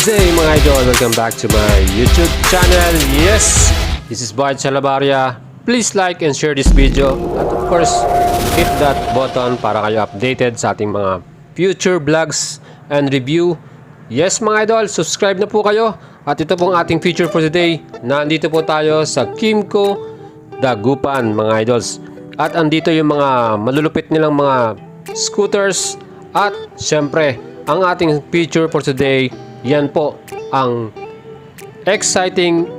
day mga idol, welcome back to my YouTube channel. Yes, this is Boyet Salavaria. Please like and share this video. At of course, hit that button para kayo updated sa ating mga future vlogs and review. Yes mga idol, subscribe na po kayo. At ito pong ating feature for today. Nandito po tayo sa Kymco Dagupan mga idols. At andito yung mga malulupit nilang mga scooters. At syempre, ang ating feature for today, yan po ang Xciting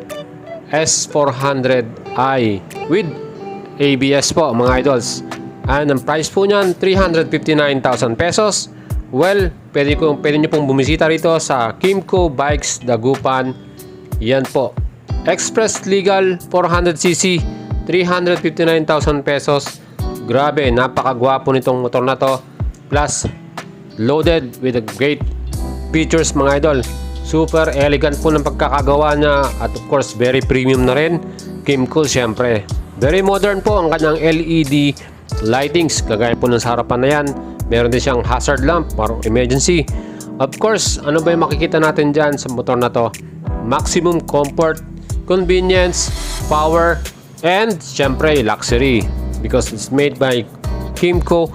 S400i with ABS po mga idols. And ang price po niyan 359,000 pesos. Well, pwede nyo pong bumisita rito sa Kymco Bikes Dagupan. Yan po. Express Legal 400cc 359,000 pesos. Grabe, napakagwapo nitong motor na to. Plus, loaded with a great features mga idol. Super elegant po ng pagkakagawa niya. At of course, very premium na rin. Kymco syempre. Very modern po ang kanyang LED lightings. Kagaya po ng sa harapan na yan. Meron din siyang hazard lamp para emergency. Of course, ano ba yung makikita natin dyan sa motor na to? Maximum comfort, convenience, power, and syempre luxury. Because it's made by Kymco.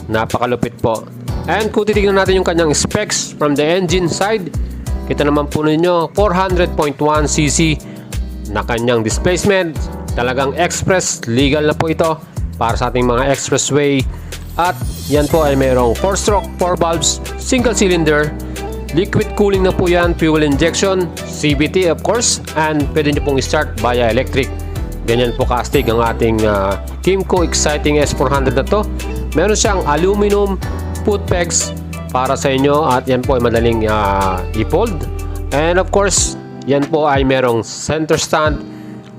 Napakalupit po. And kung titignan natin yung kanyang specs from the engine side, kita naman po ninyo 400.1cc na kanyang displacement. Talagang express legal na po ito para sa ating mga expressway. At yan po ay mayroong 4-stroke, 4 valves, single cylinder, liquid cooling na po yan, fuel injection, CVT of course, and pwede nyo pong start via electric. Ganyan po kastig ang ating Kymco Xciting S400 na to. Meron siyang aluminum foot pegs para sa inyo at yan po ay madaling i-fold. And of course, yan po ay merong center stand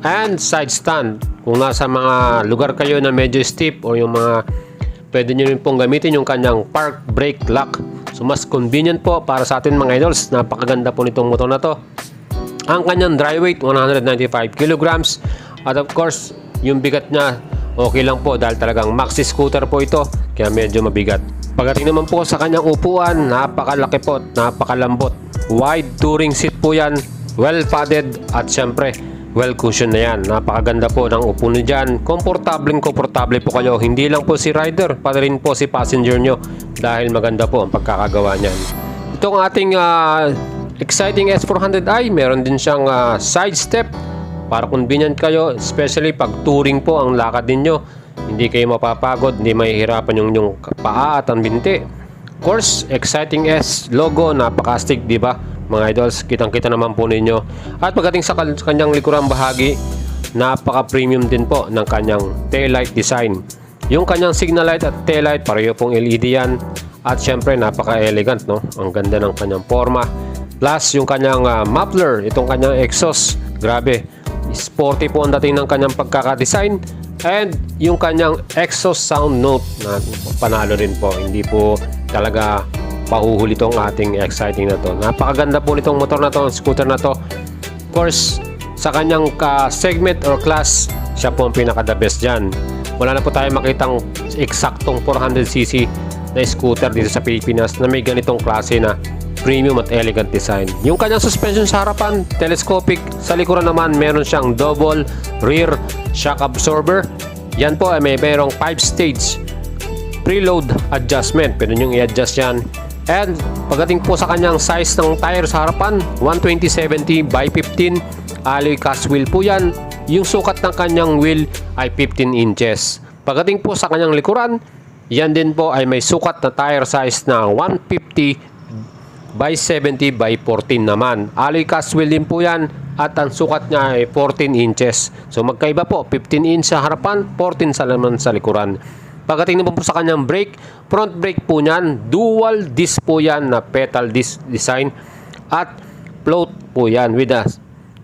and side stand. Kung nasa mga lugar kayo na medyo steep o yung mga pwede nyo rin pong gamitin yung kanyang park brake lock. So mas convenient po para sa atin mga idols. Napakaganda po nitong motor na to. Ang kanyang dry weight 195 kilograms. At of course, yung bigat niya okay lang po dahil talagang Maxi scooter po ito. Kaya medyo mabigat. Pagdating naman po sa kanyang upuan, napakalaki po, napakalambot. Wide touring seat po yan, well padded at syempre well cushion na yan. Napakaganda po ng upo niyo dyan. Komportable po kayo. Hindi lang po si rider, pati rin po si passenger nyo dahil maganda po ang pagkakagawa niyan. Itong ating Xciting S400i, meron din siyang side step para convenient kayo, especially pag touring po ang lakad ninyo. Hindi kayo mapapagod, hindi mahihirapan yung paa at ang binti. Of course, Xciting S logo, napakastig, di ba? Mga idols, kitang-kita naman po ninyo. At pagdating sa kanyang likurang bahagi, napaka-premium din po ng kanyang taillight design. Yung kanyang signal light at taillight, pareho pong LED yan. At syempre, napaka-elegant, no? Ang ganda ng kanyang forma. Plus, yung kanyang muffler, itong kanyang exhaust, grabe. Sporty po ang dating ng kanyang pagkakadesign. And yung kanyang exhaust sound note na panalo rin po. Hindi po talaga pahuhuli itong ating Xciting na to. Napakaganda po nitong motor na to, scooter na to. Of course, sa kanyang segment or class, siya po ang pinaka-the best dyan. Wala na po tayo makitang eksaktong 400cc na scooter dito sa Pinas na may ganitong klase na premium at elegant design. Yung kanyang suspension sa harapan, telescopic. Sa likuran naman, meron siyang double rear shock absorber. Yan po ay mayroong 5-stage preload adjustment. Pwede nyo i-adjust yan. And pagdating po sa kanyang size ng tire sa harapan, 120/70 by 15 alloy cast wheel po yan. Yung sukat ng kanyang wheel ay 15 inches. Pagdating po sa kanyang likuran, yan din po ay may sukat na tire size na 150 by 70 by 14 naman. Alloy cast wheel din po yan at ang sukat niya ay 14 inches. So magkaiba po, 15 inch sa harapan, 14 sa naman sa likuran. Pagdating naman po sa kanyang brake, front brake po niyan, dual disc po yan na pedal disc design at float po yan with a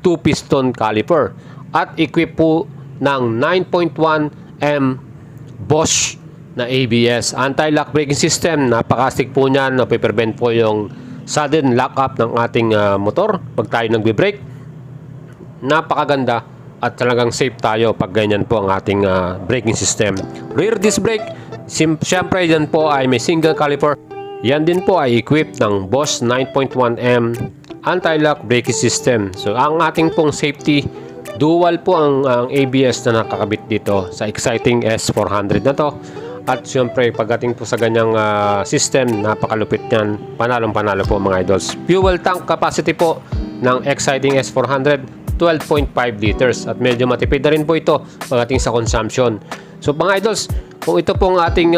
2-piston caliper at equip po ng 9.1M Bosch na ABS. Anti-lock braking system, napakastig po niyan, napiprevent po yung sudden lock up ng ating motor pag tayo nagbe-brake. Napakaganda at talagang safe tayo pag ganyan po ang ating braking system. Rear disc brake, siyempre yan po ay may single caliper. Yan din po ay equipped ng Bosch 9.1M anti-lock braking system. So ang ating pong safety, dual po ang ABS na nakakabit dito sa Xciting S400 na to. At syempre pagdating po sa ganyang system, napakalupit niyan, panalong-panalo po mga idols. Fuel tank capacity po ng Xciting S400, 12.5 liters at medyo matipid na rin po ito pagdating sa consumption. So mga idols, kung ito pong ating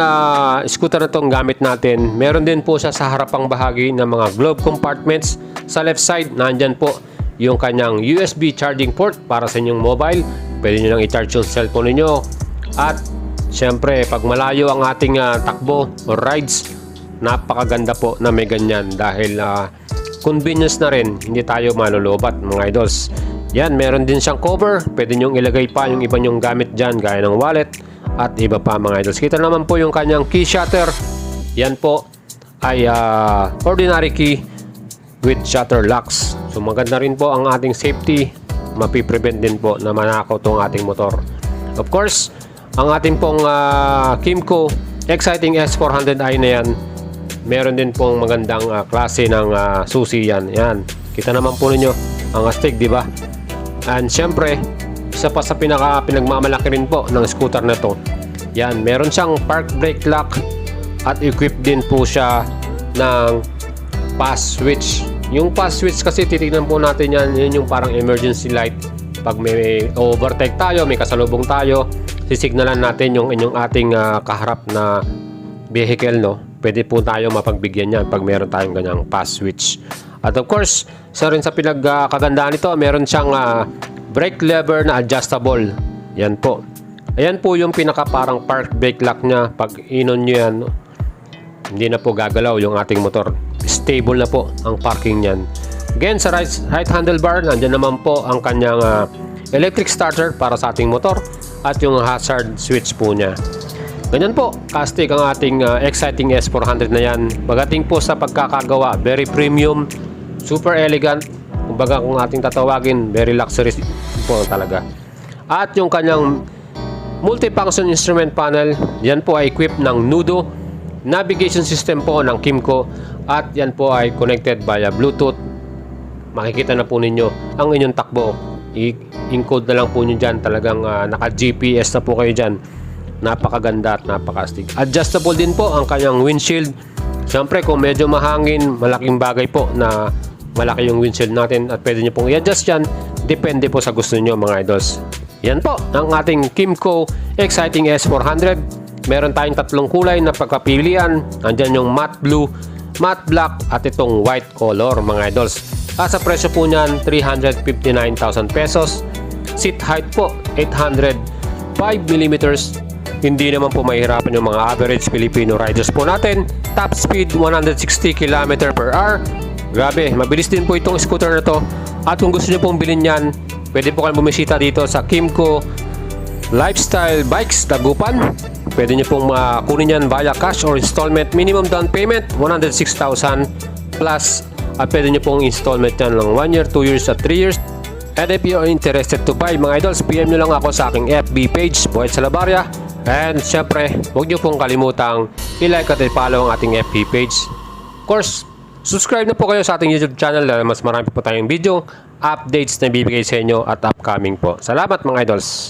scooter na itong gamit natin, meron din po siya sa harapang bahagi ng mga glove compartments. Sa left side, nandyan po yung kanyang USB charging port para sa inyong mobile. Pwede nyo lang i-charge yung cellphone ninyo. At syempre, pag malayo ang ating takbo or rides, napakaganda po na may ganyan dahil convenience na rin, hindi tayo malulubat mga idols. Yan, meron din siyang cover. Pwede nyo ilagay pa yung iba nyong gamit dyan gaya ng wallet at iba pa mga idols. Kita naman po yung kanyang key shutter. Yan po ay ordinary key with shutter locks. So maganda rin po ang ating safety. Mapiprevent din po na manakaw tong ating motor. Of course, ang ating pong Kymco Xciting S400i na yan, meron din pong magandang klase ng susi yan. Yan. Kita naman po ninyo ang astig, di ba? And syempre, isa pa sa pinagmamalaki rin po ng scooter na to. Yan, meron siyang park brake lock at equipped din po siya ng pass switch. Yung pass switch kasi titignan po natin yan, yun yung parang emergency light. Pag may overtake tayo, may kasalubong tayo, sisignalan natin yung inyong ating kaharap na vehicle, no? Pwede po tayo mapagbigyan yan pag meron tayong ganyang pass switch. At of course, isa rin sa pinagkagandaan nito, meron siyang brake lever na adjustable. Yan po. Ayan po yung pinaka parang park brake lock niya. Pag inon nyo yan, hindi na po gagalaw yung ating motor. Stable na po ang parking niyan. Again, sa right handlebar, nandiyan naman po ang kanyang electric starter para sa ating motor at yung hazard switch po niya. Ganyan po, kastig ang ating Xciting S400 na yan. Pagdating po sa pagkakagawa, very premium, super elegant. Kumbaga kung ating tatawagin, very luxury po talaga. At yung kanyang multifunction instrument panel, yan po ay equipped ng Nudo navigation system po ng Kymco. At yan po ay connected via Bluetooth. Makikita na po ninyo ang inyong takbo. I-encode na lang po nyo dyan. Talagang naka-GPS na po kayo dyan. Napakaganda at napakastig. Adjustable din po ang kanyang windshield. Siyempre kung medyo mahangin, malaking bagay po na malaki yung windshield natin at pwede nyo pong i-adjust yan. Depende po sa gusto nyo mga idols. Yan po ang ating Kymco Xciting S400. Meron tayong tatlong kulay na pagkapilian. Andyan yung matte blue, matte black at itong white color mga idols. At sa presyo po niyan, 359,000 pesos. Seat height po, 805mm. Hindi naman po mahirapan yung mga average Filipino riders po natin. Top speed 160 km/h. Grabe, mabilis din po itong scooter na to. At kung gusto nyo pong bilhin yan, pwede po kayong bumisita dito sa Kymco Lifestyle Bikes Dagupan. Pwede nyo pong kunin yan via cash or installment. Minimum down payment 106,000 plus. At pwede nyo pong installment yan ng 1 year, 2 years at 3 years. And if you are interested to buy mga idols, PM nyo lang ako sa aking FB page, Boyet Salavaria. And syempre, huwag nyo pong kalimutang i-like at i-follow ang ating FB page. Of course, subscribe na po kayo sa ating YouTube channel dahil mas marami po tayong video, updates na bibigay sa inyo at upcoming po. Salamat mga idols!